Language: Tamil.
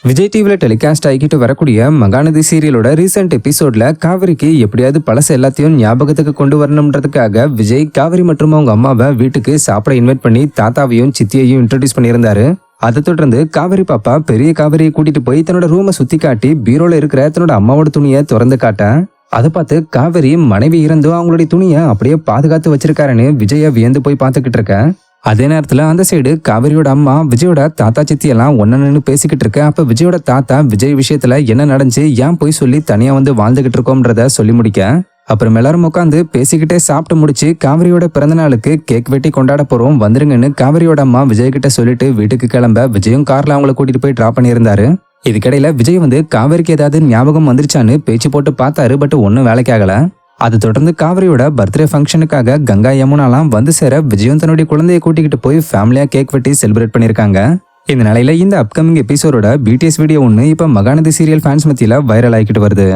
விஜய் டிவில டெலிகாஸ்ட் ஆகிட்டு வரக்கூடிய மகாநதி சீரியலோட ரீசெண்ட் எபிசோட்ல காவிரிக்கு எப்படியாவது பழச எல்லாத்தையும் ஞாபகத்துக்கு கொண்டு வரணும்ன்றதுக்காக விஜய் காவிரி மற்றும் அவங்க அம்மாவை வீட்டுக்கு சாப்பிட இன்வைட் பண்ணி தாத்தாவையும் சித்தியையும் இன்ட்ரோடியூஸ் பண்ணியிருந்தாரு. அதை தொடர்ந்து காவிரி பாப்பா பெரிய காவிரியை கூட்டிட்டு போய் தன்னோட ரூமை சுத்தி காட்டி பீரோல இருக்கிற தன்னோட அம்மாவோட துணியை திறந்து காட்ட அதை பார்த்து காவிரி மனைவி இறந்தும் அவங்களுடைய துணியை அப்படியே பாதுகாத்து வச்சிருக்காருன்னு விஜய வியந்து போய் பார்த்துக்கிட்டு இருக்க. அதே நேரத்துல அந்த சைடு காவிரியோட அம்மா விஜயோட தாத்தா சித்தி எல்லாம் ஒன்னு நின்று பேசிக்கிட்டு இருக்க. அப்ப விஜயோட தாத்தா விஜய் விஷயத்துல என்ன நடந்துச்சு, ஏன் போய் சொல்லி தனியா வந்து வாழ்ந்துகிட்டு இருக்கோம்ன்றத சொல்லி முடிக்க அப்புறம் எல்லாரும் உட்காந்து பேசிக்கிட்டே சாப்பிட்டு முடிச்சு காவிரியோட பிறந்த நாளுக்கு கேக் வெட்டி கொண்டாட போறோம் வந்துருங்கன்னு காவிரியோட அம்மா விஜய் கிட்ட சொல்லிட்டு வீட்டுக்கு கிளம்ப விஜயும் கார்ல அவங்கள கூட்டிட்டு போய் டிராப் பண்ணியிருந்தாரு. இதுக்கிடையில விஜய் வந்து காவிரிக்கு ஏதாவது ஞாபகம் வந்துருச்சான்னு பேச்சு போட்டு பார்த்தாரு. பட் ஒன்னும் வேலைக்கு ஆகல. அது தொடர்ந்து காவிரியோட பர்த்டே ஃபங்க்ஷனுக்காக கங்கா யமுனாலாம் வந்து சேர விஜயும் தன்னுடைய குழந்தையை கூட்டிக்கிட்டு போய் ஃபேமிலியா கேக் வெட்டி செலிப்ரேட் பண்ணிருக்காங்க. இந்த நிலையில இந்த அப்கமிங் எபிசோடோட பிடிஎஸ் வீடியோ ஒன்று இப்ப மகாநதி சீரியல் ஃபேன்ஸ் மத்தியில வைரல் ஆகிட்டு வருது.